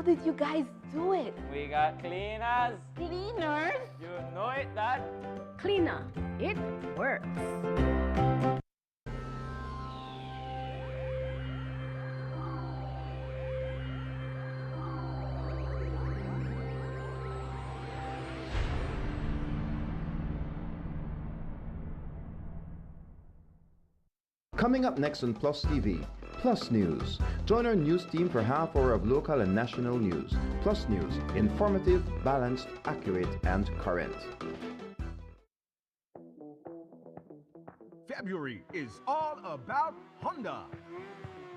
How did you guys do it? We got cleaners. Cleaners? You know it, Dad. Cleaner, it works. Coming up next on Plus TV, Plus News. Join our news team for half hour of local and national news. Plus News, informative, balanced, accurate, and current. February is all about Honda.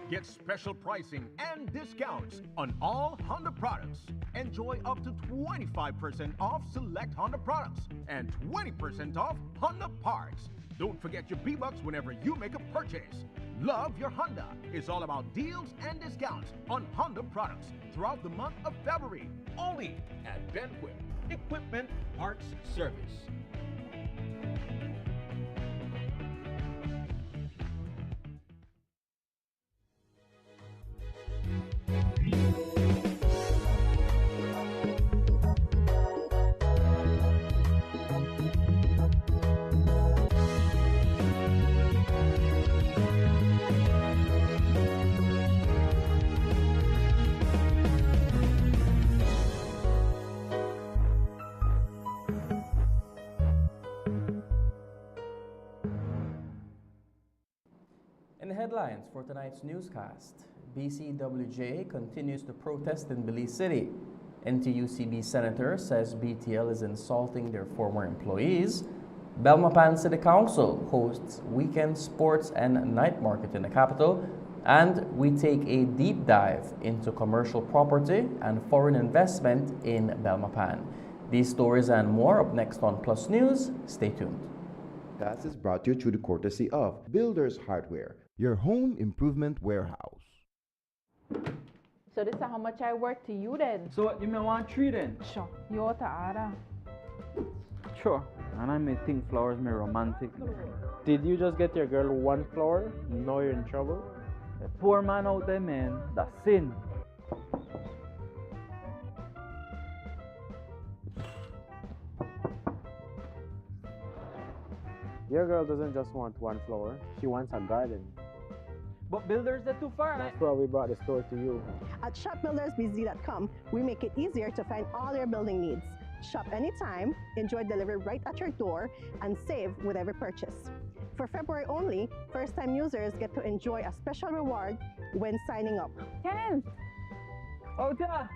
Get special pricing and discounts on all Honda products. Enjoy up to 25% off select Honda products and 20% off Honda parts. Don't forget your B-Bucks whenever you make a purchase. Love your Honda is all about deals and discounts on Honda products throughout the month of February. Only at Benquip Equipment Parts Service. In the headlines for tonight's newscast, BCWJ continues to protest in Belize City. NTUCB Senator says BTL is insulting their former employees. Belmopan City Council hosts weekend sports and night market in the capital. And we take a deep dive into commercial property and foreign investment in Belmopan. These stories and more up next on Plus News. Stay tuned. That is brought to you through the courtesy of Builders Hardware, your home improvement warehouse. So this is how much I work to you then? So what, you may want 3 then? Sure. You ought to order. Sure. And I may think flowers may romantic. Did you just get your girl 1 flower? Now you're in trouble? A poor man out there, man. That's sin. Your girl doesn't just want 1 flower, she wants a garden. But builders are too far, That's why we brought the store to you. At shopbuildersbz.com, we make it easier to find all your building needs. Shop anytime, enjoy delivery right at your door, and save with every purchase. For February only, first-time users get to enjoy a special reward when signing up. Kenneth! Oh, yeah.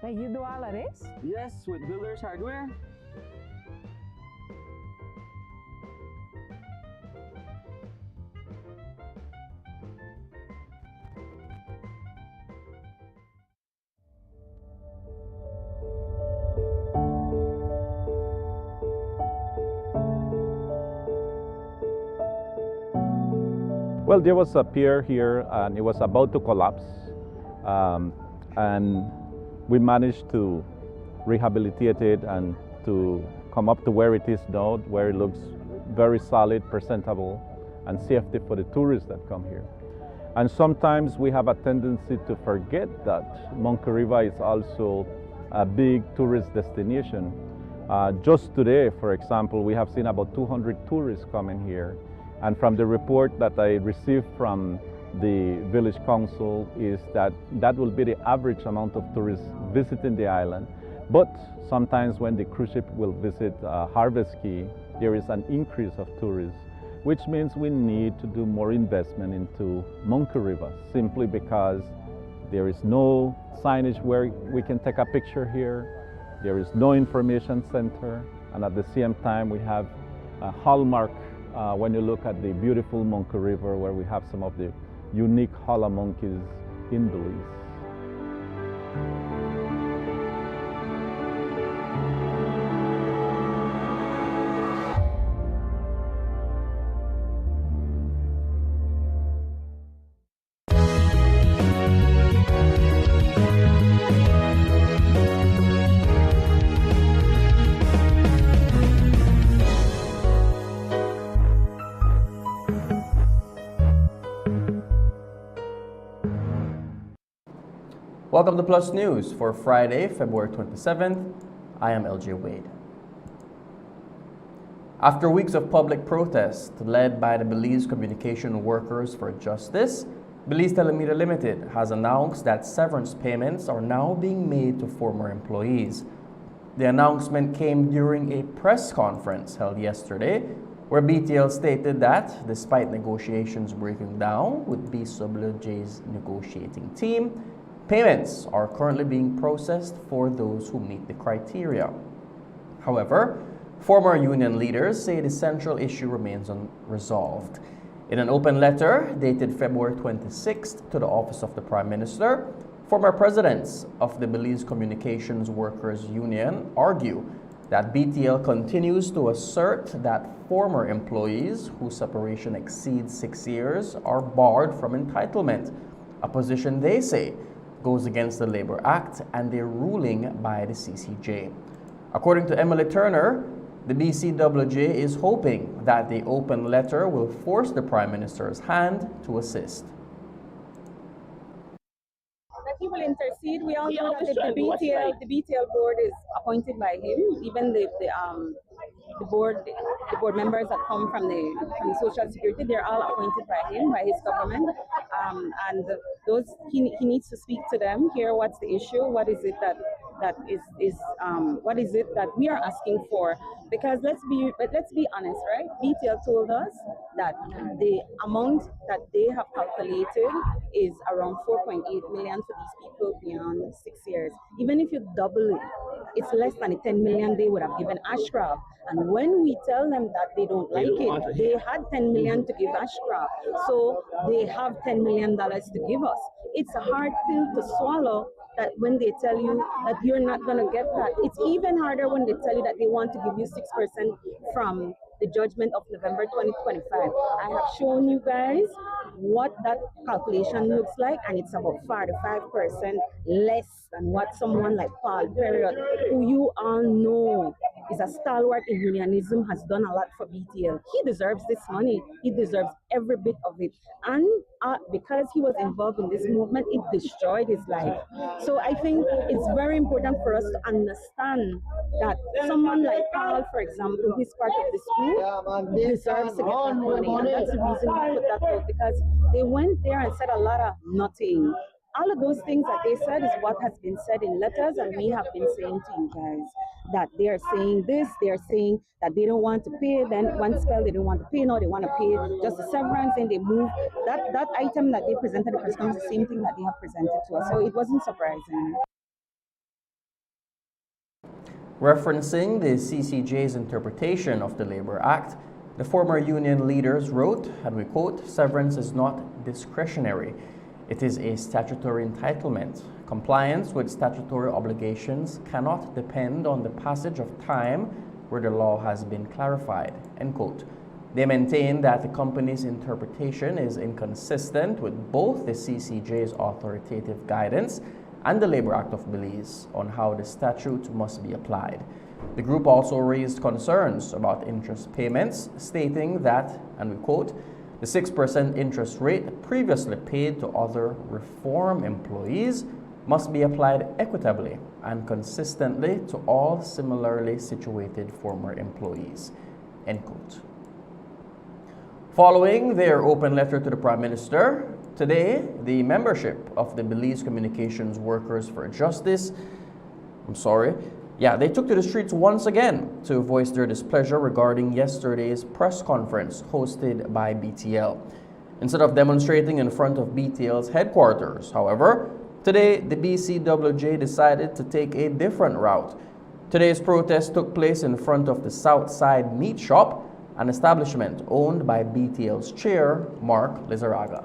Hey, you do all of this? Yes, with Builders Hardware. Well, there was a pier here and it was about to collapse, and we managed to rehabilitate it and to come up to where it is now, where it looks very solid, presentable, and safety for the tourists that come here. And sometimes we have a tendency to forget that Monkey River is also a big tourist destination. Just today, for example, we have seen about 200 tourists coming here. And from the report that I received from the village council is that that will be the average amount of tourists visiting the island. But sometimes when the cruise ship will visit Harvest Key, there is an increase of tourists, which means we need to do more investment into Monkey River, simply because there is no signage where we can take a picture here. There is no information center. And at the same time, we have a hallmark when you look at the beautiful Monkey River, where we have some of the unique holla monkeys in Belize. Welcome to Plus News for Friday, February 27th. I am LJ Wade. After weeks of public protest led by the Belize Communication Workers for Justice, Belize Telemedia Limited has announced that severance payments are now being made to former employees. The announcement came during a press conference held yesterday, where BTL stated that despite negotiations breaking down with BWJ's negotiating team, payments are currently being processed for those who meet the criteria. However, former union leaders say the central issue remains unresolved. In an open letter dated February 26th to the Office of the Prime Minister, former presidents of the Belize Communications Workers Union argue that BTL continues to assert that former employees whose separation exceeds 6 years are barred from entitlement, a position they say goes against the Labor Act and a ruling by the CCJ. According to Emily Turner, the BCWJ is hoping that the open letter will force the Prime Minister's hand to assist. That he will intercede. We all know that the BTL board is appointed by him. Even the board members that come from the Social Security, they're all appointed by him, by his government. And those he needs to speak to them, hear what's the issue, what is it that what is it that we are asking for? Because let's be honest, right? BTL told us that the amount that they have calculated is around 4.8 million for these people beyond 6 years. Even if you double it, it's less than the 10 million they would have given Ashcroft. And when we tell them that they don't like it, they had 10 million to give Ashcroft, so they have $10 million to give us. It's a hard pill to swallow, that when they tell you that you're not going to get that. It's even harder when they tell you that they want to give you 6% from the judgment of November 2025. I have shown you guys what that calculation looks like, and it's about 45% less than what someone like Paul Perriott, who you all know is a stalwart in unionism, has done a lot for BTL. He deserves this money. He deserves every bit of it. And because he was involved in this movement, it destroyed his life. So I think it's very important for us to understand that someone like Paul, for example, who is part of this group, deserves to get that money. And that's the reason we put that out, because they went there and said a lot of nothing. All of those things that they said is what has been said in letters, and we have been saying to you guys that they are saying this, they are saying that they don't want to pay, then one spell they don't want to pay, now they want to pay just the severance, and they move. That item that they presented at the press conference is the same thing that they have presented to us, so it wasn't surprising. Referencing the CCJ's interpretation of the Labor Act, the former union leaders wrote, and we quote, "Severance is not discretionary. It is a statutory entitlement. Compliance with statutory obligations cannot depend on the passage of time where the law has been clarified." End quote. They maintain that the company's interpretation is inconsistent with both the CCJ's authoritative guidance and the Labor Act of Belize on how the statute must be applied. The group also raised concerns about interest payments, stating that, and we quote, "The 6% interest rate previously paid to other reform employees must be applied equitably and consistently to all similarly situated former employees." End quote. Following their open letter to the Prime Minister, today the membership of the Belize Communications Workers for Justice, they took to the streets once again to voice their displeasure regarding yesterday's press conference hosted by BTL. Instead of demonstrating in front of BTL's headquarters, however, today the BCWJ decided to take a different route. Today's protest took place in front of the Southside Meat Shop, an establishment owned by BTL's chair, Mark Lizaraga.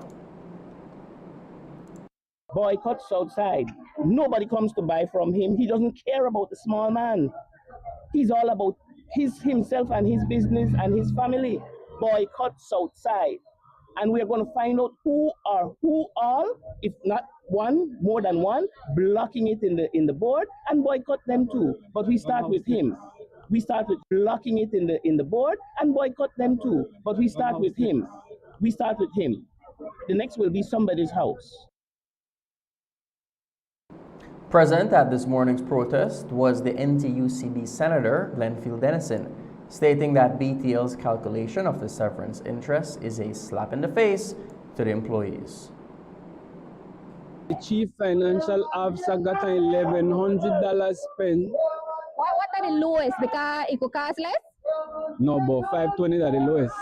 Boycott Southside. Nobody comes to buy from him. He doesn't care about the small man. He's all about himself and his business and his family. Boycott Southside. And we're going to find out who all, if not one, more than one, blocking it in the board, and boycott them too. But we start with him. We start with blocking it in the board and boycott them too. But we start with him. We start with him. The next will be somebody's house. Present at this morning's protest was the NTUCB Senator Glenfield Dennison, stating that BTL's calculation of the severance interest is a slap in the face to the employees. The chief financial officer got an $1,100 spent. What are the lowest? Because it could cost less? No, but 520 are the lowest.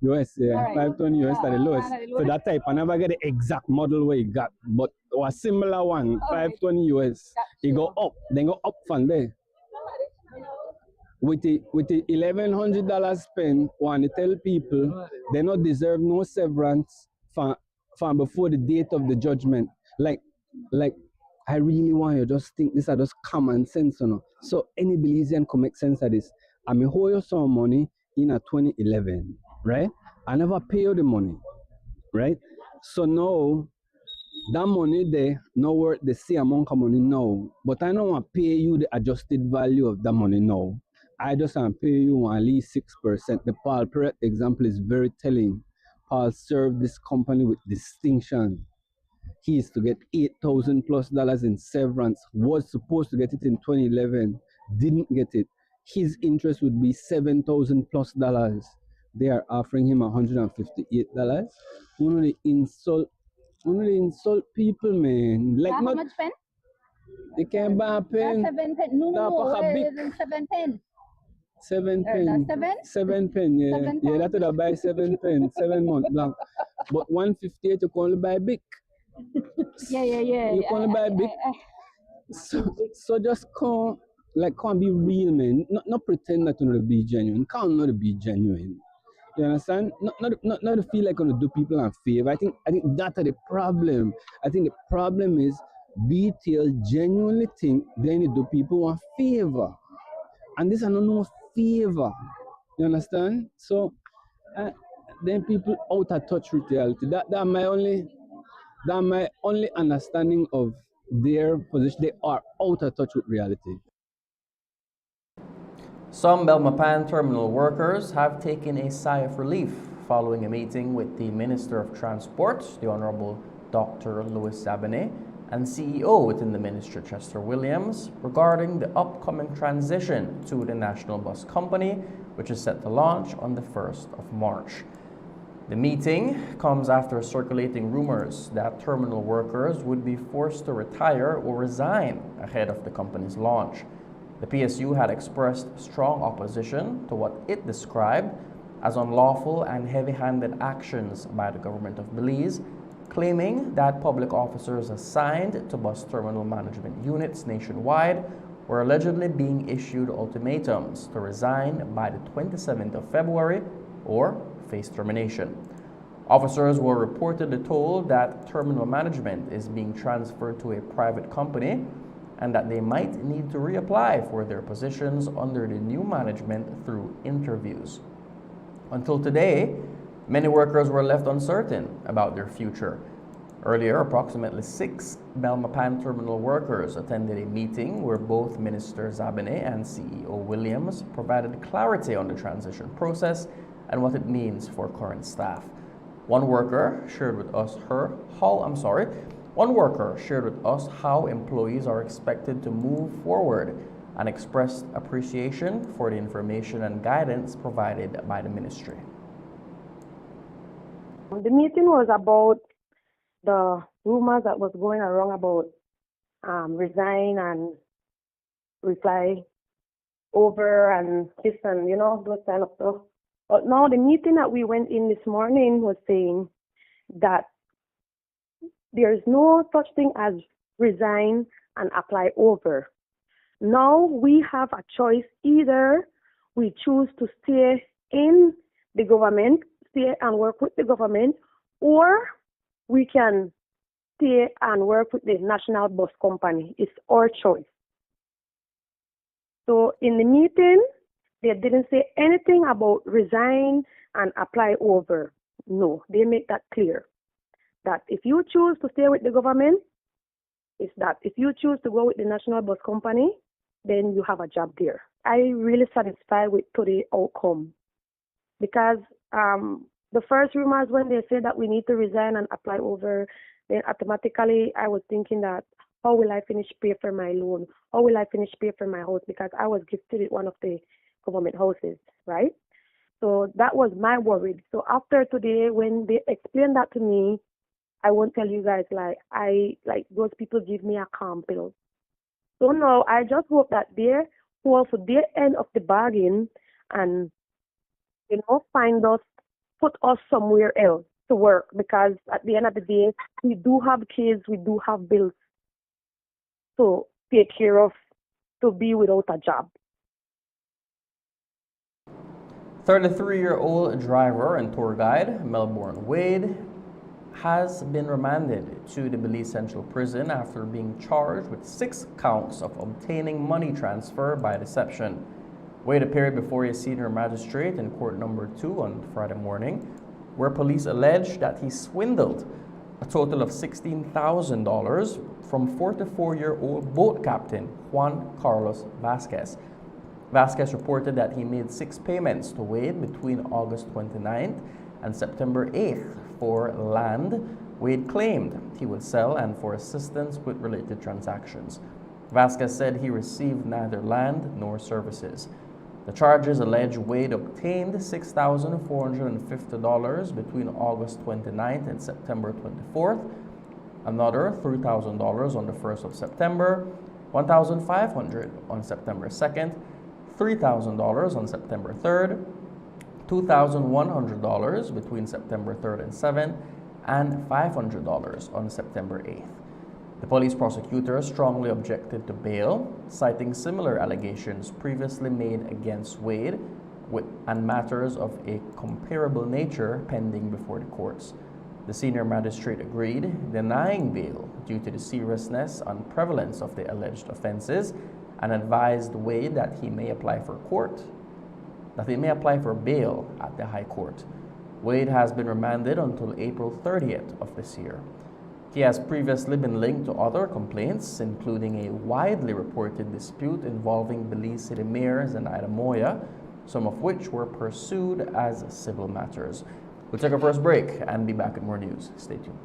US, yeah. Right. 520 US are the lowest. So that type, I never get the exact model where you got, but a similar one, 520 US. It go up, then go up from there. With the $1,100 spent, want to tell people they don't deserve no severance from before the date of the judgment. Like I really want you to just think this are just common sense, you know. So any Belizean can make sense of this. I may hold you some money in a 2011, right? I never pay you the money, right? So now that money there not worth the same amount of money now, but I don't want to pay you the adjusted value of that money now. I just want to pay you at least 6%. The Paul Perret example is very telling. Paul served this company with distinction. He is to get $8,000+ in severance, was supposed to get it in 2011, didn't get it. His interest would be $7,000+. They are offering him $158. Only insult people, man. Like how not, much pen? They can't buy a pen. That's 7 pen. No. 7 pen. 7 pen. 7 pen, yeah. 7 yeah, that would have buy 7 pen, 7 months long. But 158 you can only buy big. Yeah. You can only buy big. So just can't be real, man. Not pretend that you know to be genuine. Can't not be genuine. You understand? Not to feel like gonna do people a favor. I think that's the problem. I think the problem is BTL genuinely think they need to do people a favor. And this is no favor. You understand? So then people out of touch with reality. That's my only understanding of their position. They are out of touch with reality. Some Belmopan terminal workers have taken a sigh of relief following a meeting with the Minister of Transport, the Honorable Dr. Louis Zabane, and CEO within the ministry, Chester Williams, regarding the upcoming transition to the National Bus Company, which is set to launch on the 1st of March. The meeting comes after circulating rumors that terminal workers would be forced to retire or resign ahead of the company's launch. The PSU had expressed strong opposition to what it described as unlawful and heavy-handed actions by the government of Belize, claiming that public officers assigned to bus terminal management units nationwide were allegedly being issued ultimatums to resign by the 27th of February or face termination. Officers were reportedly told that terminal management is being transferred to a private company and that they might need to reapply for their positions under the new management through interviews. Until today, many workers were left uncertain about their future. Earlier, approximately 6 Belmopan terminal workers attended a meeting where both Minister Zabane and CEO Williams provided clarity on the transition process and what it means for current staff. One worker shared with us how employees are expected to move forward and expressed appreciation for the information and guidance provided by the ministry. The meeting was about the rumors that was going around about resign and reply over and this and those kind of stuff. But now the meeting that we went in this morning was saying that there is no such thing as resign and apply over. Now we have a choice. Either we choose to stay in the government, stay and work with the government, or we can stay and work with the National Bus Company. It's our choice. So in the meeting, they didn't say anything about resign and apply over. No, they make that clear. That if you choose to stay with the government, it's that. If you choose to go with the National Bus Company, then you have a job there. I really satisfied with today's outcome because the first rumors when they said that we need to resign and apply over, then automatically I was thinking that how will I finish pay for my loan? How will I finish pay for my house? Because I was gifted with one of the government houses, right? So that was my worry. So after today, when they explained that to me, I won't tell you guys those people give me a calm pill. So now I just hope that they hold to their end of the bargain and find us, put us somewhere else to work, because at the end of the day, we do have kids, we do have bills to take care of, to be without a job. 33-year-old driver and tour guide Melbourne Wade has been remanded to the Belize Central Prison after being charged with 6 counts of obtaining money transfer by deception. Wade appeared before a senior magistrate in court number 2 on Friday morning, where police alleged that he swindled a total of $16,000 from 44-year-old boat captain Juan Carlos Vasquez. Vasquez reported that he made 6 payments to Wade between August 29th and September 8th for land Wade claimed he would sell and for assistance with related transactions. Vasquez said he received neither land nor services. The charges allege Wade obtained $6,450 between August 29th and September 24th, another $3,000 on the 1st of September, $1,500 on September 2nd, $3,000 on September 3rd, $2,100 between September 3rd and 7th, and $500 on September 8th. The police prosecutor strongly objected to bail, citing similar allegations previously made against Wade and matters of a comparable nature pending before the courts. The senior magistrate agreed, denying bail due to the seriousness and prevalence of the alleged offenses, and advised Wade that he may apply for bail at the High Court. Wade has been remanded until April 30th of this year. He has previously been linked to other complaints, including a widely reported dispute involving Belize City Mayor Zenaida Moya, some of which were pursued as civil matters. We'll take our first break and be back with more news. Stay tuned.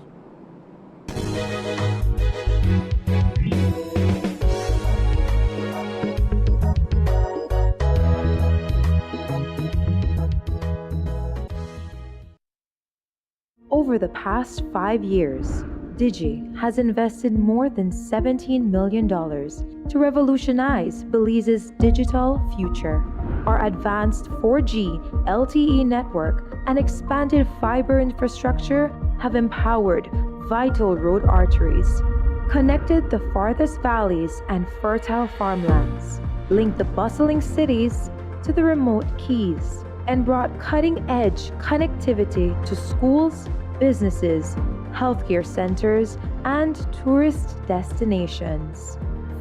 Over the past 5 years, Digi has invested more than $17 million to revolutionize Belize's digital future. Our advanced 4G LTE network and expanded fiber infrastructure have empowered vital road arteries, connected the farthest valleys and fertile farmlands, linked the bustling cities to the remote keys, and brought cutting-edge connectivity to schools, businesses, healthcare centers, and tourist destinations,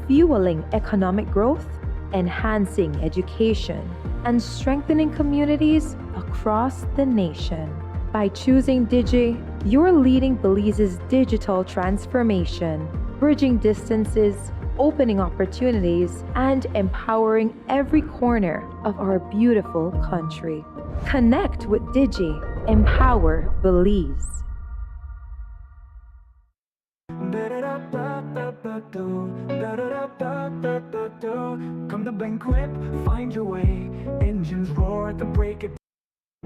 fueling economic growth, enhancing education, and strengthening communities across the nation. By choosing Digi, you're leading Belize's digital transformation, bridging distances, opening opportunities, and empowering every corner of our beautiful country. Connect with Digi. Empower Belize. Come to Banquet, find your way. Engines roar at the break of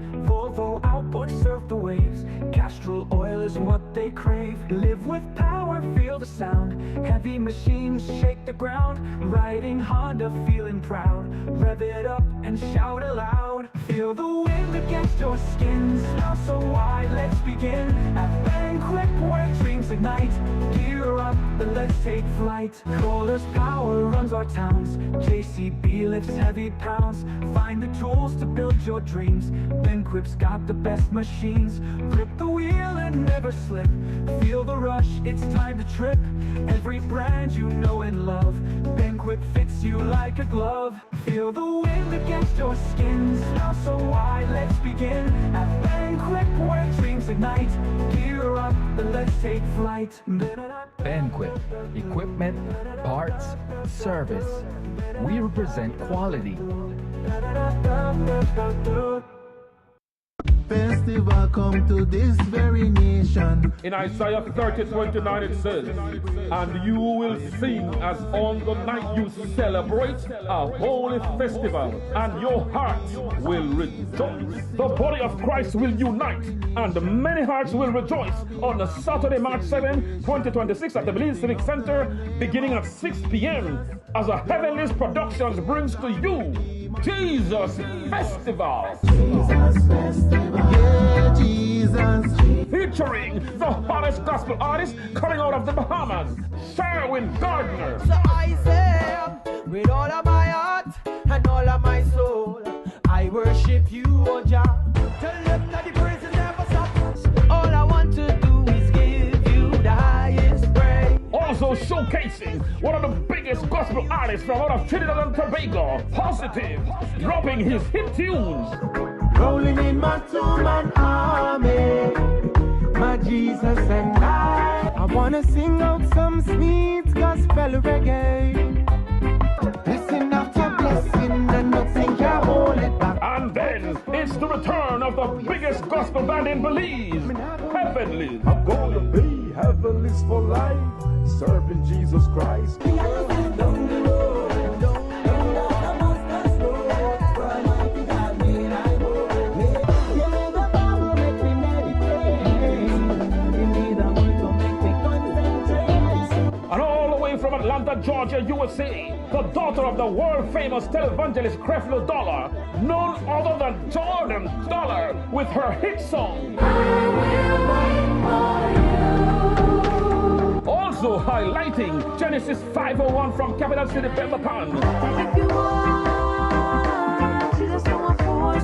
Volvo outboard surf the waves. Castrol oil is what they crave. Live with power, feel the sound. Heavy machines shake the ground. Riding Honda, feeling proud. Rev it up and shout aloud. Feel the wind against your skin. Now so wide, let's begin. At Banquet, where dreams ignite. Gear up, and let's take flight. Kohler's power runs our towns. JCB lifts heavy pounds. Find the tools to build your dreams. Banquet's got the best machines. Grip the wheel and never slip. Feel the rush, it's time to trip. Every brand you know and love. Banquet fits you like a glove. Feel the wind against your skin. Now so wide, let's begin. At Banquet, where dreams ignite. Gear up, and let's take flight. Banquet, equipment, parts, service. We represent quality. festival come to this very nation. In Isaiah 30:29 it says, and you will sing as on the night you celebrate a holy festival, and your heart will rejoice. The body of Christ will unite, and many hearts will rejoice on the Saturday, March 7, 2026 at the Belize Civic Center, beginning at 6 p.m. as a Heavenly's Productions brings to you Jesus Festival. Jesus Festival. Yeah, Jesus. Featuring the hottest gospel artist coming out of the Bahamas, Sherwin Gardner. So I say, with all of my heart and all of my soul, I worship you, O Jah. Tell them that the praises never stop. All I want to do is give you the highest praise. Also showcasing one of the biggest gospel artists from out of Trinidad and Tobago, Positive, dropping his hit tunes. Rolling in my two-man army, my Jesus and I wanna sing out some sweet gospel reggae. Blessing after blessing, and nothing can hold it back. And then it's the return of the biggest gospel band in Belize, Heavenly. I'm gonna be heavenly's for life, serving Jesus Christ. From Atlanta, Georgia, USA, the daughter of the world-famous televangelist Creflo Dollar, none other than Jordan Dollar, with her hit song. Also highlighting Genesis 501 from Capital City, Pemberton.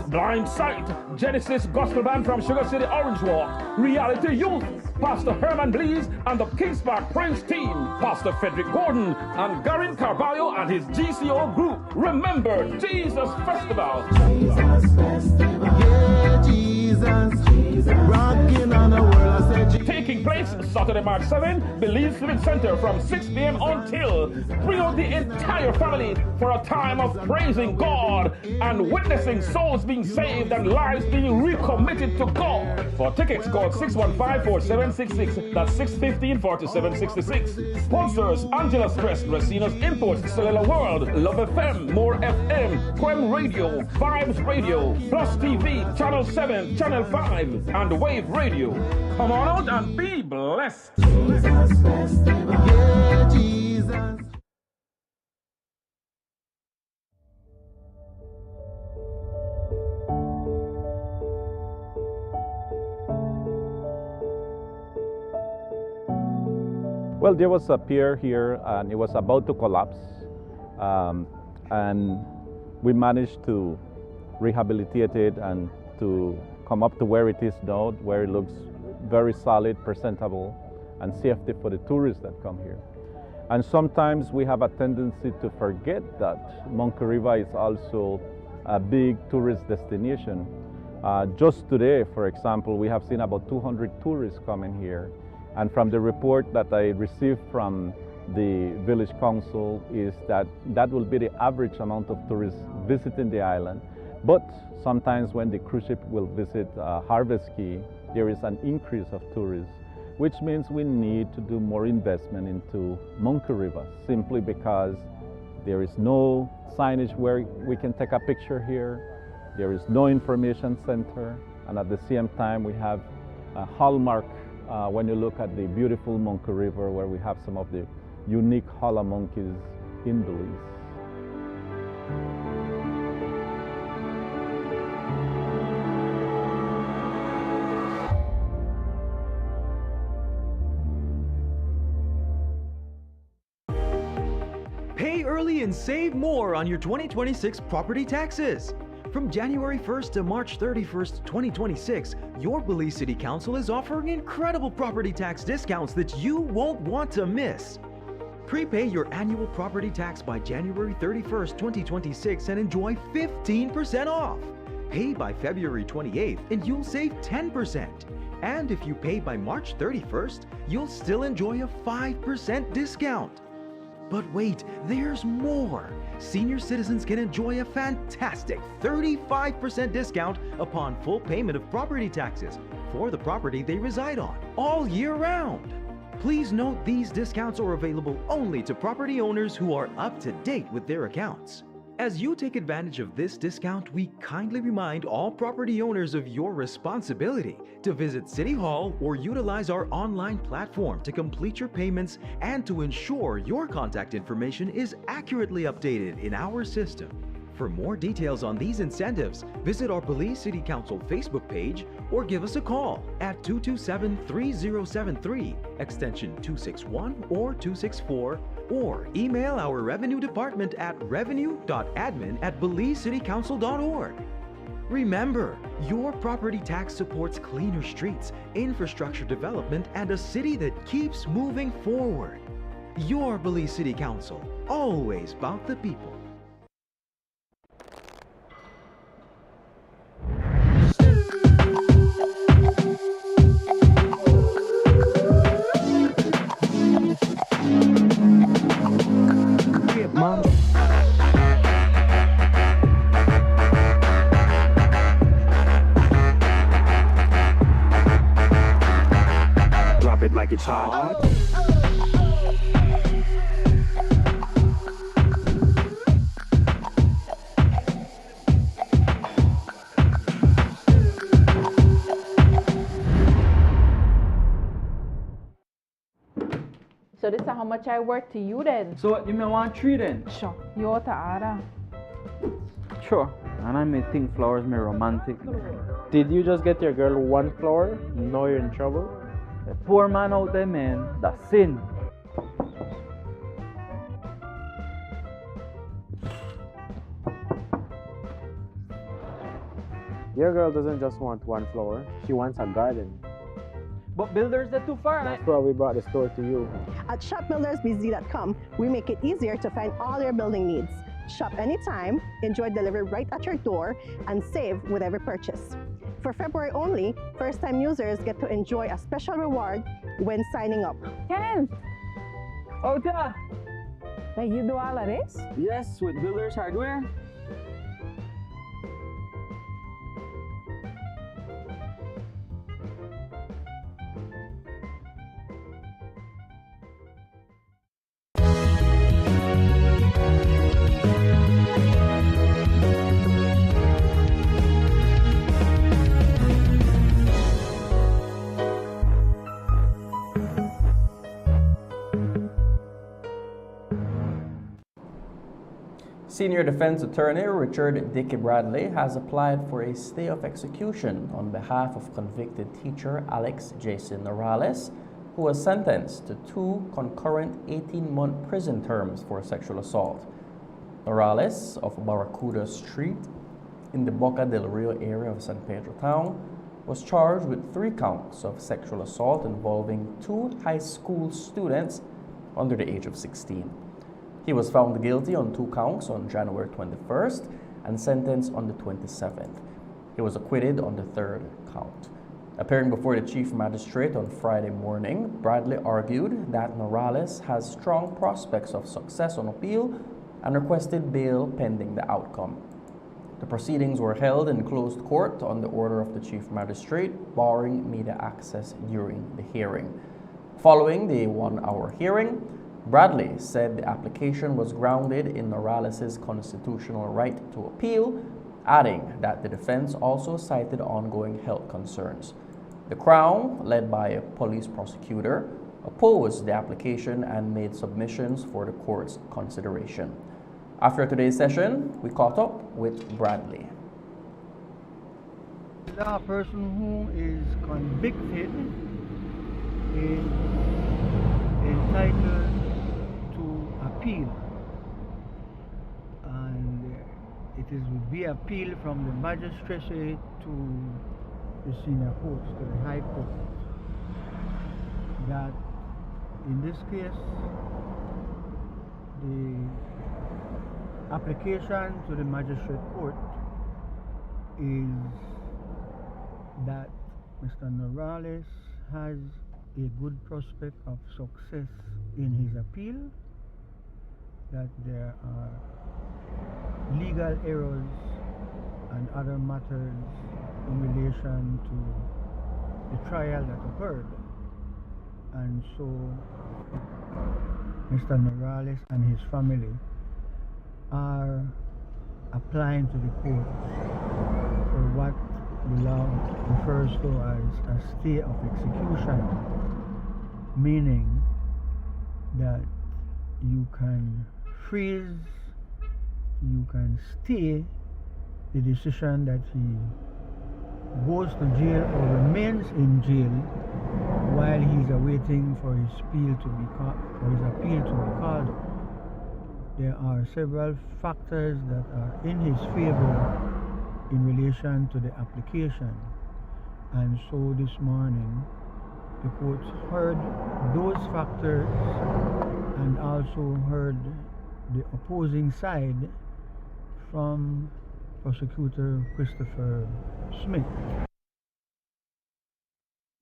Blind Sight, Genesis Gospel Band from Sugar City, Orange Walk. Reality Youth, Pastor Herman Blees and the Kings Park Prince team, Pastor Frederick Gordon and Garin Carballo and his GCO group. Remember Jesus Festival. Jesus Festival. Yeah, Jesus. Rocking on the world. I said, taking place Saturday, March 7, Belize Civic Center from 6 p.m. until. Bring out the entire family for a time of praising God and witnessing souls being saved and lives being recommitted to God. For tickets, call 615-4766. That's 615-4766. Sponsors: Angela's Press, Racina's Imports, Cellular World, Love FM, More FM, Quem Radio, Vibes Radio, PlusTV, Channel 7, Channel 5, and Wave Radio. Come on out and be blessed. Jesus Festival. Yeah, Jesus. Well, there was a pier here and it was about to collapse. And we managed to rehabilitate it and to come up to where it is now, where it looks very solid, presentable, and safety for the tourists that come here. And sometimes we have a tendency to forget that Monkey River is also a big tourist destination. Just today, for example, we have seen about 200 tourists coming here. And from the report that I received from the village council is that that will be the average amount of tourists visiting the island. But sometimes when the cruise ship will visit Harvest Key, there is an increase of tourists, which means we need to do more investment into Monkey River, simply because there is no signage where we can take a picture here, there is no information center, and at the same time we have a hallmark when you look at the beautiful Monkey River, where we have some of the unique holla monkeys in Belize. Pay early and save more on your 2026 property taxes. From January 1st to March 31st, 2026, your Belize City Council is offering incredible property tax discounts that you won't want to miss. Prepay your annual property tax by January 31st, 2026 and enjoy 15% off. Pay by February 28th and you'll save 10%. And if you pay by March 31st, you'll still enjoy a 5% discount. But wait, there's more! Senior citizens can enjoy a fantastic 35% discount upon full payment of property taxes for the property they reside on, all year round. Please note these discounts are available only to property owners who are up to date with their accounts. As you take advantage of this discount, we kindly remind all property owners of your responsibility to visit City Hall or utilize our online platform to complete your payments and to ensure your contact information is accurately updated in our system. For more details on these incentives, visit our Belize City Council Facebook page or give us a call at 227-3073, extension 261 or 264, or email our revenue department at revenue.admin@BelizeCityCouncil.org. Remember, your property tax supports cleaner streets, infrastructure development, and a city that keeps moving forward. Your Belize City Council, always about the people. Mom. Drop it like it's hot. So this is how much I work to you then? So what, you may want 3 then? Sure. You ought to order. Sure. And I may think flowers may romantic. Did you just get your girl 1 flower? Now you're in trouble? A poor man out there, man. That's sin. Your girl doesn't just want 1 flower, she wants a garden. But builders are too far. That's why we brought the store to you. At shopbuildersbz.com, we make it easier to find all your building needs. Shop anytime, enjoy delivery right at your door, and save with every purchase. For February only, first-time users get to enjoy a special reward when signing up. Ken! Ota! Hey, you do all of this? Yes, with Builders Hardware. Senior Defense Attorney Richard Dickey Bradley has applied for a stay of execution on behalf of convicted teacher Alex Jason Morales, who was sentenced to 2 concurrent 18-month prison terms for sexual assault. Morales of Barracuda Street in the Boca del Rio area of San Pedro town was charged with 3 counts of sexual assault involving 2 high school students under the age of 16. He was found guilty on 2 counts on January 21st and sentenced on the 27th. He was acquitted on the 3rd count. Appearing before the chief magistrate on Friday morning, Bradley argued that Morales has strong prospects of success on appeal and requested bail pending the outcome. The proceedings were held in closed court on the order of the chief magistrate, barring media access during the hearing. Following the 1-hour hearing, Bradley said the application was grounded in Morales' constitutional right to appeal, adding that the defense also cited ongoing health concerns. The Crown, led by a police prosecutor, opposed the application and made submissions for the court's consideration. After today's session, we caught up with Bradley. A person who is convicted is entitled appeal, and it will be appeal from the magistrate to the senior court, to the high court. That in this case, the application to the magistrate court is that Mr. Morales has a good prospect of success in his appeal, that there are legal errors and other matters in relation to the trial that occurred. And so Mr. Morales and his family are applying to the court for what the law refers to as a stay of execution, meaning that you can freeze, you can stay the decision that he goes to jail or remains in jail while he's awaiting for his appeal to be called up. There are several factors that are in his favor in relation to the application, and so this morning the court heard those factors and also heard the opposing side from Prosecutor Christopher Smith.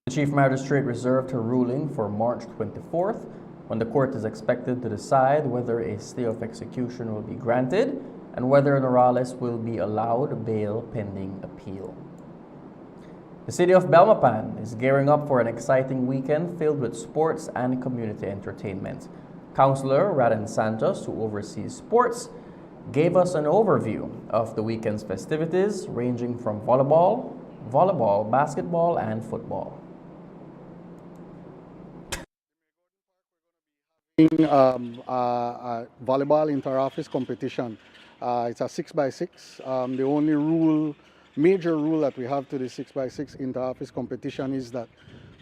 The Chief Magistrate reserved her ruling for March 24th, when the court is expected to decide whether a stay of execution will be granted and whether Morales will be allowed bail pending appeal. The city of Belmopan is gearing up for an exciting weekend filled with sports and community entertainment. Councillor Raden Santos, who oversees sports, gave us an overview of the weekend's festivities ranging from volleyball, basketball, and football. Volleyball inter-office competition. It's a 6x6. The only major rule that we have to the 6x6 inter-office competition is that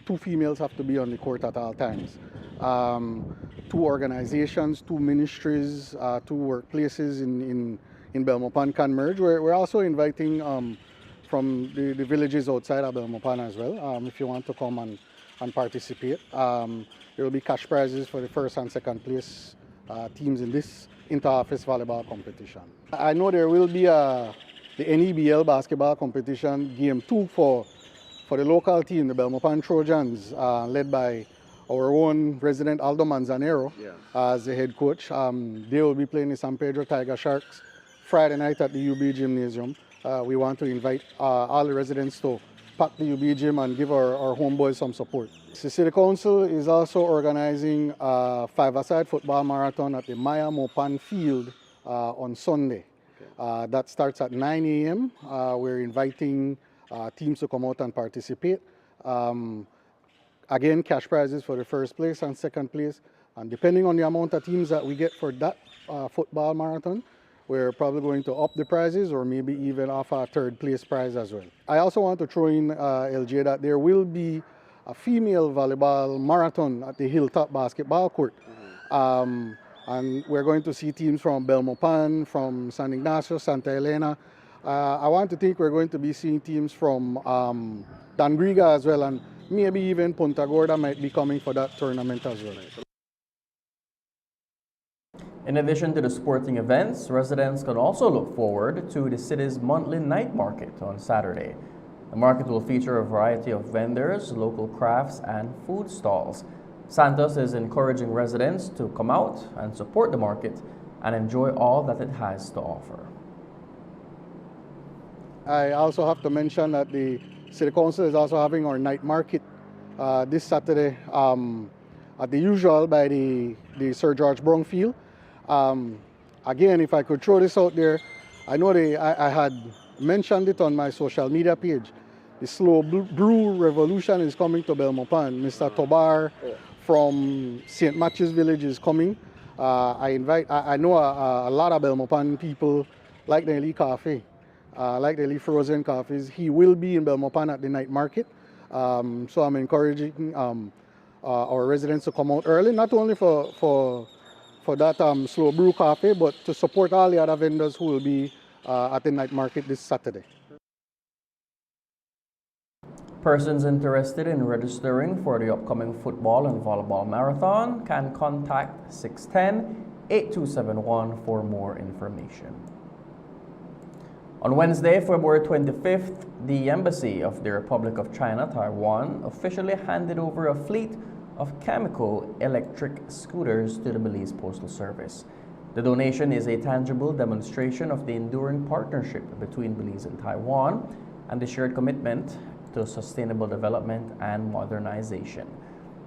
2 females have to be on the court at all times. 2 organizations, 2 ministries, 2 workplaces in Belmopan can merge. We're also inviting from the villages outside of Belmopan as well, if you want to come and participate. There will be cash prizes for the first and second place teams in this inter-office volleyball competition. I know there will be the NEBL basketball competition, game 2 for the local team, the Belmopan Trojans, led by our own resident Aldo Manzanero as the head coach. They will be playing the San Pedro Tiger Sharks Friday night at the UB Gymnasium. We want to invite all the residents to pack the UB Gym and give our homeboys some support. The City Council is also organizing a 5-a-side football marathon at the Maya Mopan Field on Sunday. That starts at 9 a.m. We're inviting teams to come out and participate. Again, cash prizes for the first place and second place. And depending on the amount of teams that we get for that football marathon, we're probably going to up the prizes or maybe even offer a third place prize as well. I also want to throw in, LJ, that there will be a female volleyball marathon at the Hilltop Basketball Court. And we're going to see teams from Belmopan, from San Ignacio, Santa Elena. I want to think we're going to be seeing teams from Dangriga as well, and maybe even Punta Gorda might be coming for that tournament as well. In addition to the sporting events, residents can also look forward to the city's monthly night market on Saturday. The market will feature a variety of vendors, local crafts, and food stalls. Santos is encouraging residents to come out and support the market and enjoy all that it has to offer. I also have to mention that the City Council is also having our night market this Saturday at the usual by the Sir George Brown Field. Again, if I could throw this out there, I know I had mentioned it on my social media page. The slow brew revolution is coming to Belmopan. Mr. Tobar from St. Matthew's Village is coming. I know a lot of Belmopan people like the Eli Coffee, like the Eli Frozen Coffees. He will be in Belmopan at the night market. So I'm encouraging our residents to come out early, not only for that slow brew coffee, but to support all the other vendors who will be at the night market this Saturday. Persons interested in registering for the upcoming football and volleyball marathon can contact 610-8271 for more information. On Wednesday, February 25th, the Embassy of the Republic of China, Taiwan, officially handed over a fleet of chemical electric scooters to the Belize Postal Service. The donation is a tangible demonstration of the enduring partnership between Belize and Taiwan and the shared commitment to sustainable development and modernization.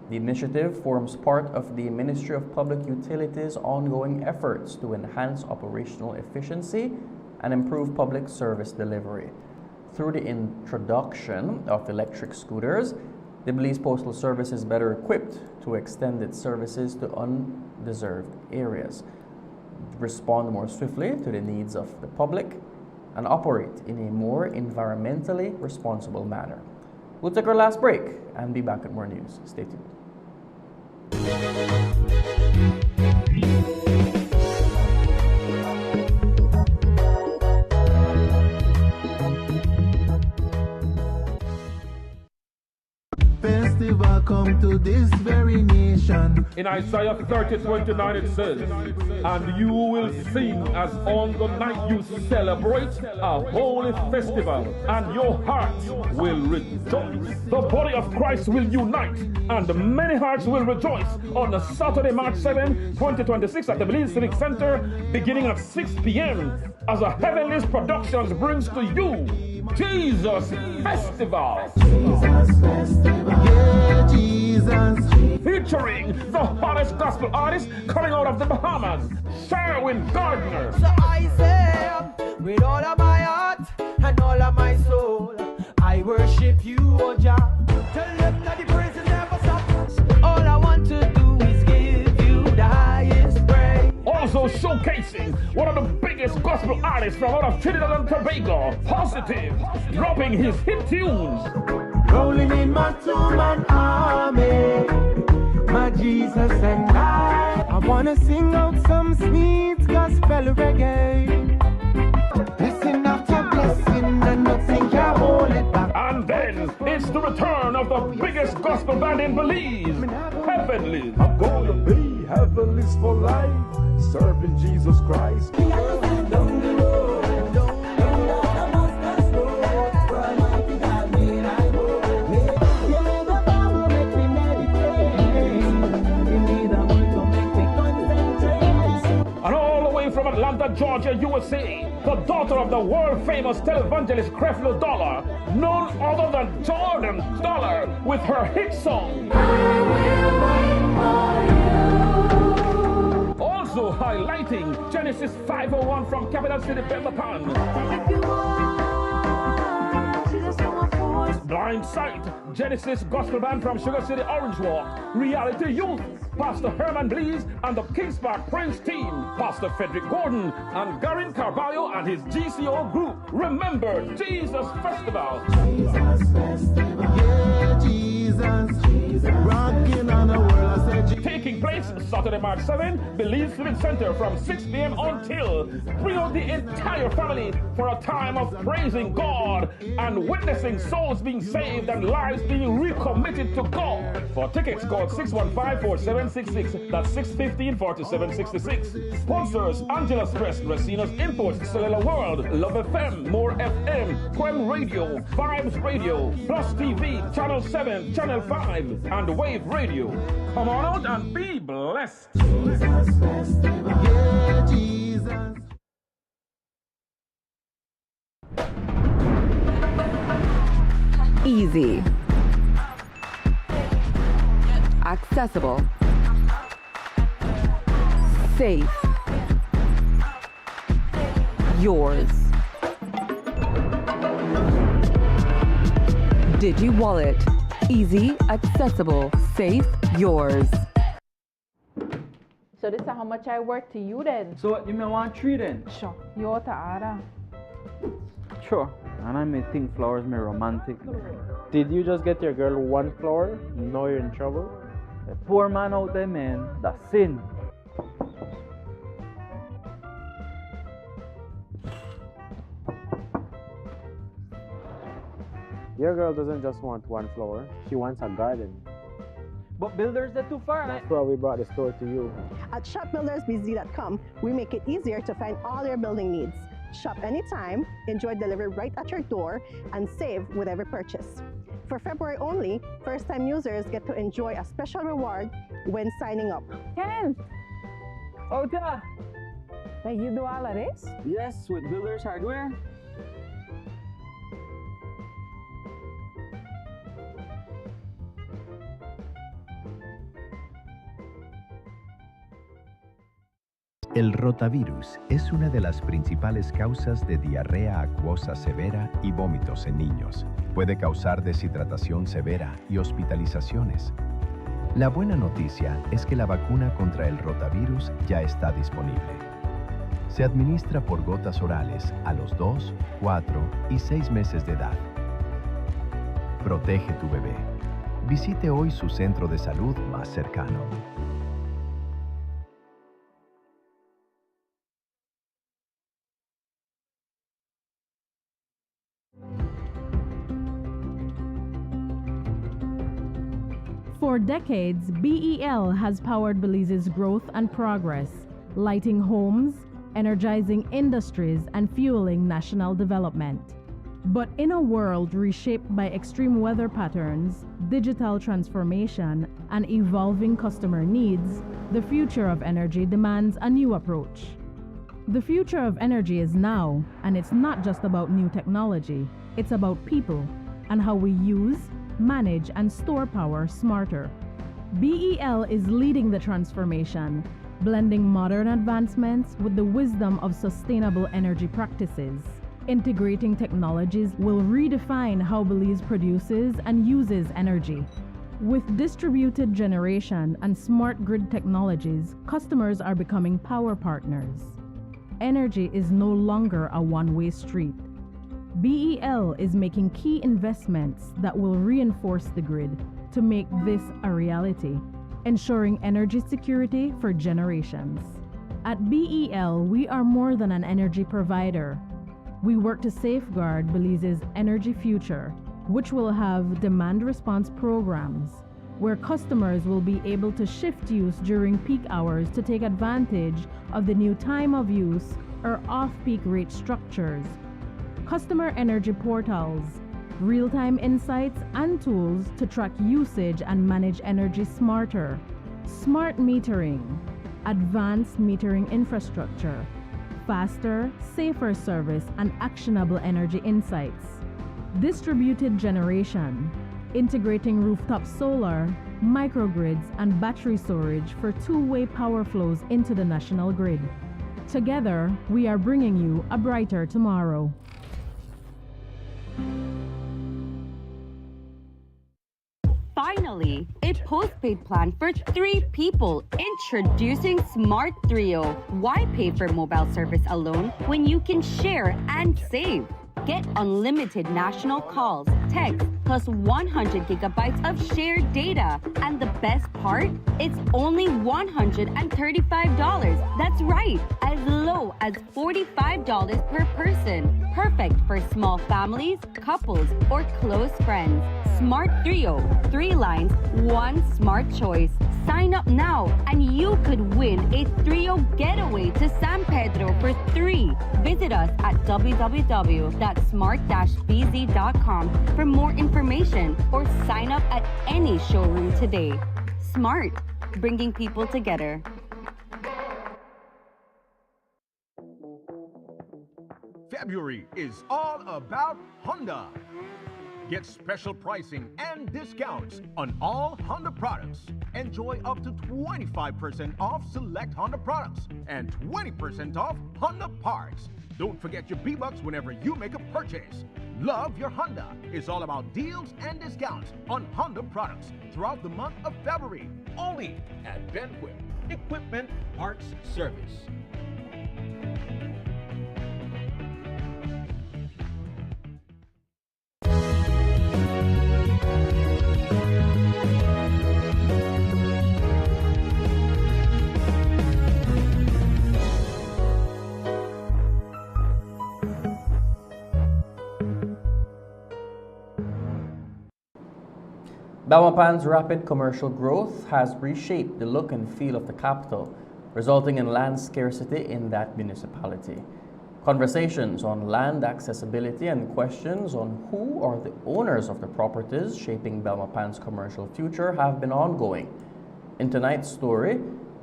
The initiative forms part of the Ministry of Public Utilities' ongoing efforts to enhance operational efficiency and improve public service delivery. Through the introduction of electric scooters, the Belize Postal Service is better equipped to extend its services to undeserved areas, respond more swiftly to the needs of the public, and operate in a more environmentally responsible manner. We'll take our last break and be back with more news. Stay tuned. Festival come to this very nation. In Isaiah 30:29 it says, "And you will sing as on the night you celebrate a holy festival, and your heart will rejoice." The body of Christ will unite, and many hearts will rejoice on the Saturday, March 7, 2026 at the Belize Civic Center, beginning at 6 p.m. as a Heavenly's Productions brings to you Jesus Festival. Yeah, Jesus. Featuring the hottest gospel artist coming out of the Bahamas, Sherwin Gardner. So I say, with all of my heart and all of my soul, I worship you, O Jah. Tell them that the praise will never stop. All I want to do is give you the highest praise. Also showcasing one of the biggest gospel artists from out of Trinidad and Tobago, Positive, dropping his hit tunes. Rolling in my two-man army, my Jesus and I wanna sing out some sweet gospel reggae. Blessing after blessing, and nothing can hold it back. And then it's the return of the biggest gospel band in Belize, Heavenly. I'm gonna be heavenly's for life, serving Jesus Christ. From Atlanta, Georgia, USA, the daughter of the world-famous televangelist Creflo Dollar, none other than Jordan Dollar, with her hit song. Also highlighting Genesis 501 from Capital City, Pemberton. Blind Sight, Genesis Gospel Band from Sugar City, Orange Walk. Reality Youth, Pastor Herman Blees and the Kings Park Prince team, Pastor Frederick Gordon and Garin Carvalho and his GCO group. Remember Jesus Festival. Jesus Festival. Yeah, Jesus. Rocking on the world. I said, taking place Saturday, March 7, Belize Civic Center from 6 p.m. until. Bring out the entire family for a time of praising God and witnessing souls being saved and lives being recommitted to God. For tickets, call 615-4766. That's 615-4766. Sponsors: Angela's Press, Racina's Imports, Cellular World, Love FM, More FM, Quem Radio, Vibes Radio, PlusTV, Channel 7, Channel 5, and Wave Radio. Come on out and be blessed. Jesus Festival. Yeah, Jesus. Easy. Accessible. Safe. Yours. Digi Wallet. Easy, accessible, safe, yours. So this is how much I work to you then? So what, you may want 3 then? Sure. You ought to order. Sure. And I may think flowers may romantic. Did you just get your girl 1 flower? Now you're in trouble? The poor man out there, man, that's sin. Your girl doesn't just want 1 flower, she wants a garden. But builders are too far. That's why we brought the store to you. At shopbuildersbz.com, we make it easier to find all your building needs. Shop anytime, enjoy delivery right at your door, and save with every purchase. For February only, first-time users get to enjoy a special reward when signing up. Ken! Ota! Like you do all of this? Yes, with Builders Hardware. El rotavirus es una de las principales causas de diarrea acuosa severa y vómitos en niños. Puede causar deshidratación severa y hospitalizaciones. La buena noticia es que la vacuna contra el rotavirus ya está disponible. Se administra por gotas orales a los 2, 4 y 6 meses de edad. Protege tu bebé. Visite hoy su centro de salud más cercano. For decades, BEL has powered Belize's growth and progress, lighting homes, energizing industries, and fueling national development. But in a world reshaped by extreme weather patterns, digital transformation, and evolving customer needs, the future of energy demands a new approach. The future of energy is now, and it's not just about new technology, it's about people and how we use, manage, and store power smarter. BEL is leading the transformation, blending modern advancements with the wisdom of sustainable energy practices. Integrating technologies will redefine how Belize produces and uses energy. With distributed generation and smart grid technologies, customers are becoming power partners. Energy is no longer a one-way street. BEL is making key investments that will reinforce the grid to make this a reality, ensuring energy security for generations. At BEL, we are more than an energy provider. We work to safeguard Belize's energy future, which will have demand response programs, where customers will be able to shift use during peak hours to take advantage of the new time of use or off-peak rate structures. Customer energy portals, real-time insights and tools to track usage and manage energy smarter, smart metering, advanced metering infrastructure, faster, safer service and actionable energy insights, distributed generation, integrating rooftop solar, microgrids and battery storage for two-way power flows into the national grid. Together, we are bringing you a brighter tomorrow. Finally, a postpaid plan for 3 people. Introducing Smart Trio. Why pay for mobile service alone when you can share and save? Get unlimited national calls, text, plus 100 gigabytes of shared data. And the best part? It's only $135. That's right, as low as $45 per person. Perfect for small families, couples, or close friends. Smart Trio, 3 lines, 1 smart choice. Sign up now and you could win a Trio getaway to San Pedro for 3. Visit us at www.smart-bz.com for more information or sign up at any showroom today. Smart, bringing people together. February is all about Honda. Get special pricing and discounts on all Honda products. Enjoy up to 25% off select Honda products and 20% off Honda parts. Don't forget your B-Bucks whenever you make a purchase. Love your Honda is all about deals and discounts on Honda products throughout the month of February. Only at Benquip Equipment Parts Service. Belmopan's rapid commercial growth has reshaped the look and feel of the capital, resulting in land scarcity in that municipality. Conversations on land accessibility and questions on who are the owners of the properties shaping Belmopan's commercial future have been ongoing. In tonight's story,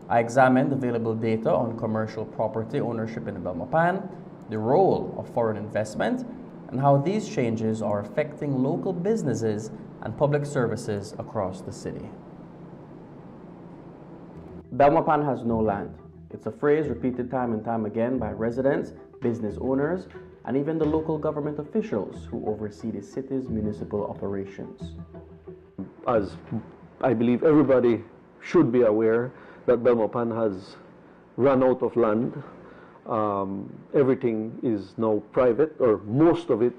I examined available data on commercial property ownership in Belmopan, the role of foreign investment, and how these changes are affecting local businesses and public services across the city. Belmopan has no land. It's a phrase repeated time and time again by residents, business owners, and even the local government officials who oversee the city's municipal operations. As I believe everybody should be aware that Belmopan has run out of land. Everything is now private, or most of it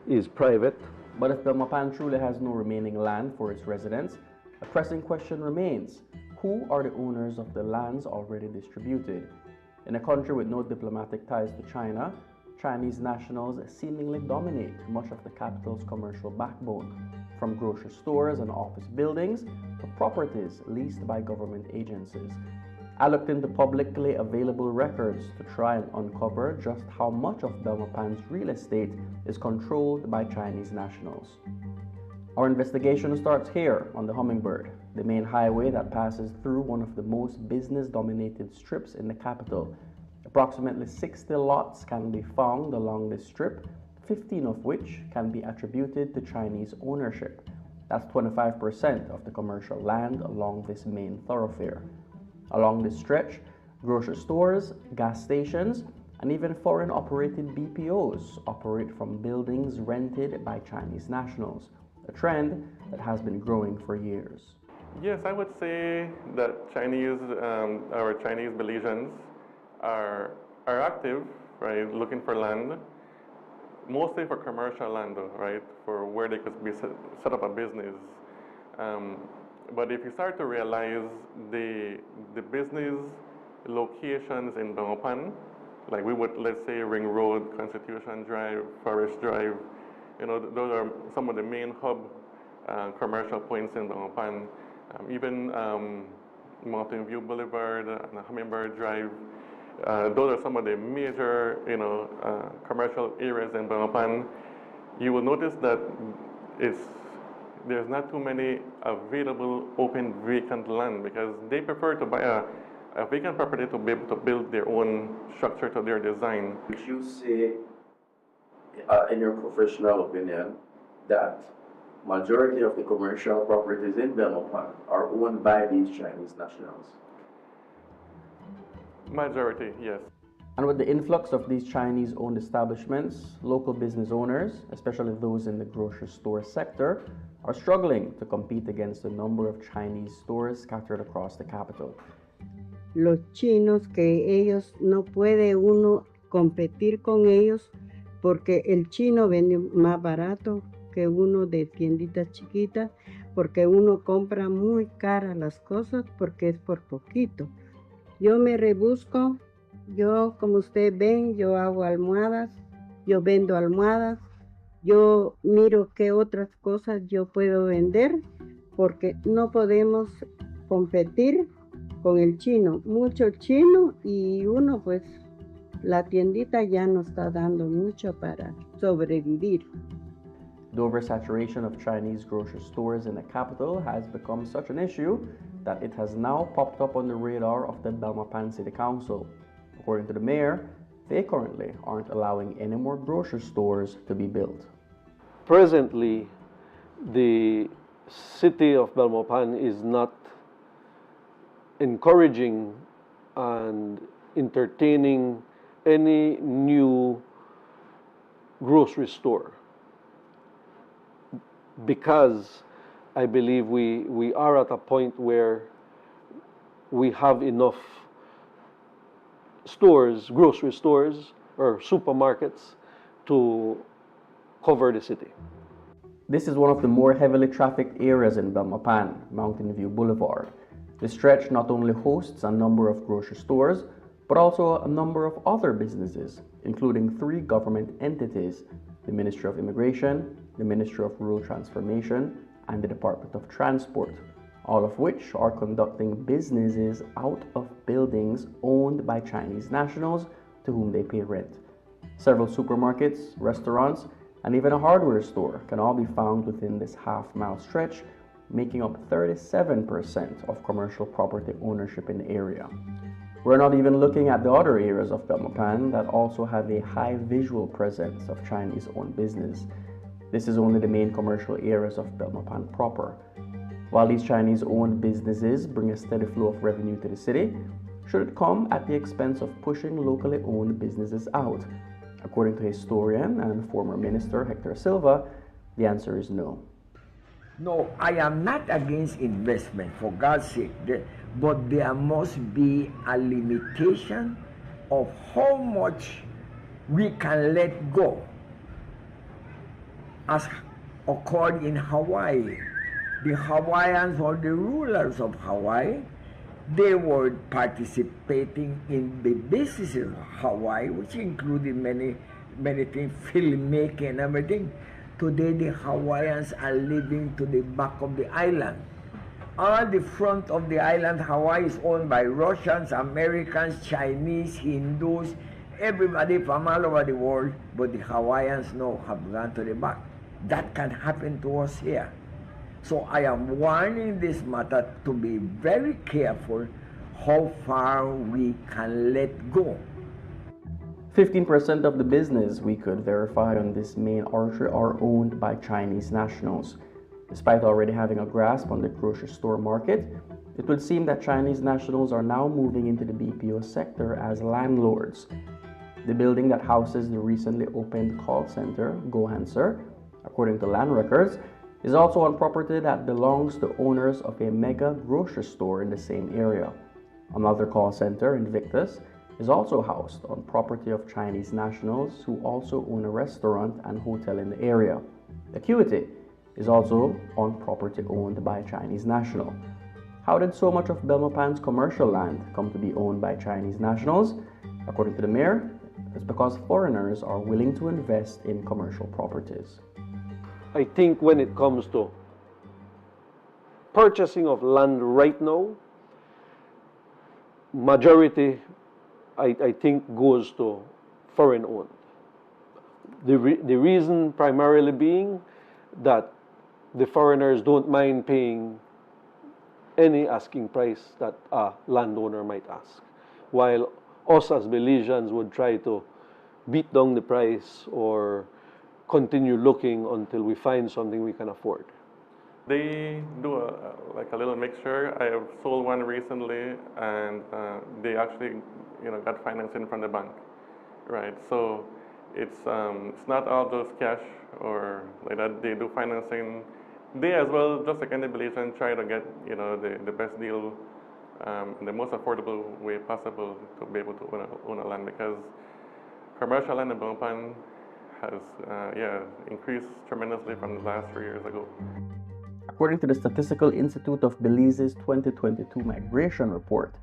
is private. But if Belmopan truly has no remaining land for its residents, a pressing question remains. Who are the owners of the lands already distributed? In a country with no diplomatic ties to China, Chinese nationals seemingly dominate much of the capital's commercial backbone, from grocery stores and office buildings to properties leased by government agencies. I looked into publicly available records to try and uncover just how much of Belmopan's real estate is controlled by Chinese nationals. Our investigation starts here on the Hummingbird, the main highway that passes through one of the most business-dominated strips in the capital. Approximately 60 lots can be found along this strip, 15 of which can be attributed to Chinese ownership. That's 25% of the commercial land along this main thoroughfare. Along this stretch, grocery stores, gas stations, and even foreign-operated BPOs operate from buildings rented by Chinese nationals, a trend that has been growing for years. Yes, I would say that Chinese Belizeans are active, right, looking for land, mostly for commercial land, right, for where they could set up a business. But if you start to realize the business locations in Belmopan, like we would, let's say, Ring Road, Constitution Drive, Forest Drive, you know, those are some of the main hub commercial points in Belmopan. Even Mountain View Boulevard and Hummingbird Drive, those are some of the major, you know, commercial areas in Belmopan. You will notice that there's not too many available open vacant land because they prefer to buy a vacant property to be able to build their own structure to their design. Would you say, in your professional opinion, that majority of the commercial properties in Belmopan are owned by these Chinese nationals? Majority, yes. And with the influx of these Chinese-owned establishments, local business owners, especially those in the grocery store sector, are struggling to compete against the number of Chinese stores scattered across the capital. Los chinos, que ellos no puede uno competir con ellos porque el chino vende más barato que uno de tienditas chiquitas, porque uno compra muy caras las cosas porque es por poquito. Yo me rebusco, yo como ustedes ven, yo hago almohadas, yo vendo almohadas, yo miro qué otras cosas yo puedo vender porque no podemos competir con el chino, mucho chino y uno pues la tiendita ya no está dando mucho para sobrevivir. The oversaturation of Chinese grocery stores in the capital has become such an issue that it has now popped up on the radar of the Belmopan City Council. According to the mayor, they currently aren't allowing any more grocery stores to be built. Presently, the city of Belmopan is not encouraging and entertaining any new grocery store because I believe we are at a point where we have enough stores, grocery stores or supermarkets to cover the city. This is one of the more heavily trafficked areas in Belmopan, Mountain View Boulevard. The stretch not only hosts a number of grocery stores, but also a number of other businesses, including 3 government entities, the Ministry of Immigration, the Ministry of Rural Transformation, and the Department of Transport, all of which are conducting businesses out of buildings owned by Chinese nationals to whom they pay rent. Several supermarkets, restaurants, and even a hardware store can all be found within this half-mile stretch, making up 37% of commercial property ownership in the area. We're not even looking at the other areas of Belmopan that also have a high visual presence of Chinese-owned business. This is only the main commercial areas of Belmopan proper. While these Chinese-owned businesses bring a steady flow of revenue to the city, should it come at the expense of pushing locally owned businesses out? According to historian and former minister Hector Silva, the answer is no. No, I am not against investment, for God's sake, but there must be a limitation of how much we can let go, as occurred in Hawaii. The Hawaiians or the rulers of Hawaii, they were participating in the businesses of Hawaii, which included many things, filmmaking and everything. Today the Hawaiians are living to the back of the island. All the front of the island, Hawaii, is owned by Russians, Americans, Chinese, Hindus, everybody from all over the world, but the Hawaiians now have gone to the back. That can happen to us here. So I am warning this matter to be very careful how far we can let go. 15% of the business we could verify on this main artery are owned by Chinese nationals. Despite already having a grasp on the grocery store market, it would seem that Chinese nationals are now moving into the BPO sector as landlords. The building that houses the recently opened call center, GoAnswer, according to land records, is also on property that belongs to owners of a mega grocery store in the same area. Another call center, Invictus, is also housed on property of Chinese nationals who also own a restaurant and hotel in the area. Acuity is also on property owned by Chinese national. How did so much of Belmopan's commercial land come to be owned by Chinese nationals? According to the mayor, it's because foreigners are willing to invest in commercial properties. I think when it comes to purchasing of land right now, majority, I think, goes to foreign owned. The reason primarily being that the foreigners don't mind paying any asking price that a landowner might ask, while us as Belizeans would try to beat down the price or continue looking until we find something we can afford. They do a little mixture. I have sold one recently, and they actually, got financing from the bank, right? So it's not all just cash or like that. They do financing. They as well, just like any Belizean, try to get the best deal, in the most affordable way possible to be able to own a land, because commercial land in Belmopan has increased tremendously from the last 3 years ago. According to the Statistical Institute of Belize's 2022 migration report,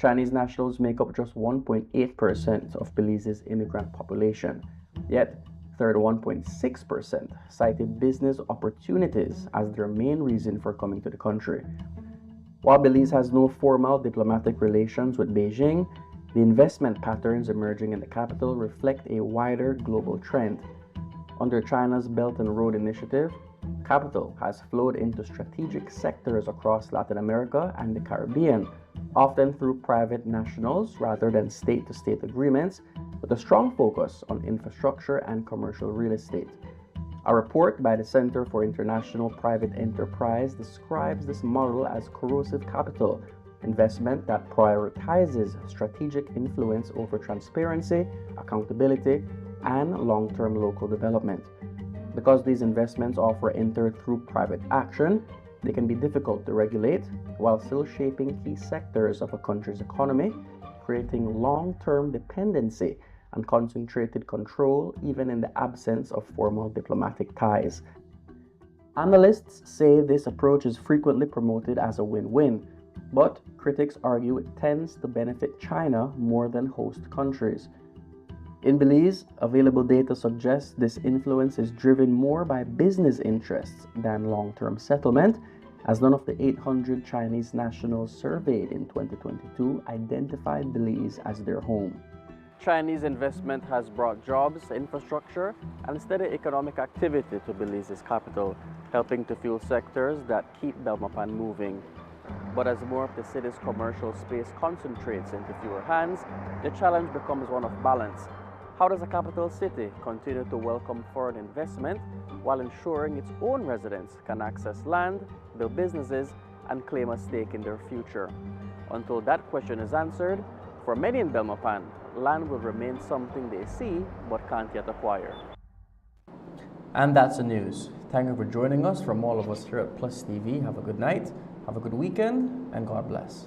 Chinese nationals make up just 1.8% of Belize's immigrant population. Yet, 31.6% cited business opportunities as their main reason for coming to the country. While Belize has no formal diplomatic relations with Beijing, the investment patterns emerging in the capital reflect a wider global trend. Under China's Belt and Road Initiative, capital has flowed into strategic sectors across Latin America and the Caribbean, often through private nationals rather than state-to-state agreements, with a strong focus on infrastructure and commercial real estate. A report by the Center for International Private Enterprise describes this model as corrosive capital, investment that prioritizes strategic influence over transparency, accountability, and long-term local development. Because these investments often enter through private action, they can be difficult to regulate while still shaping key sectors of a country's economy, creating long-term dependency and concentrated control even in the absence of formal diplomatic ties. Analysts say this approach is frequently promoted as a win-win, but critics argue it tends to benefit China more than host countries. In Belize, available data suggests this influence is driven more by business interests than long-term settlement, as none of the 800 Chinese nationals surveyed in 2022 identified Belize as their home. Chinese investment has brought jobs, infrastructure, and steady economic activity to Belize's capital. helping to fuel sectors that keep Belmopan moving. But as more of the city's commercial space concentrates into fewer hands, the challenge becomes one of balance. How does a capital city continue to welcome foreign investment while ensuring its own residents can access land, build businesses, and claim a stake in their future? Until that question is answered, for many in Belmopan, land will remain something they see but can't yet acquire. And that's the news. Thank you for joining us. From all of us here at Plus TV, have a good night, have a good weekend, and God bless.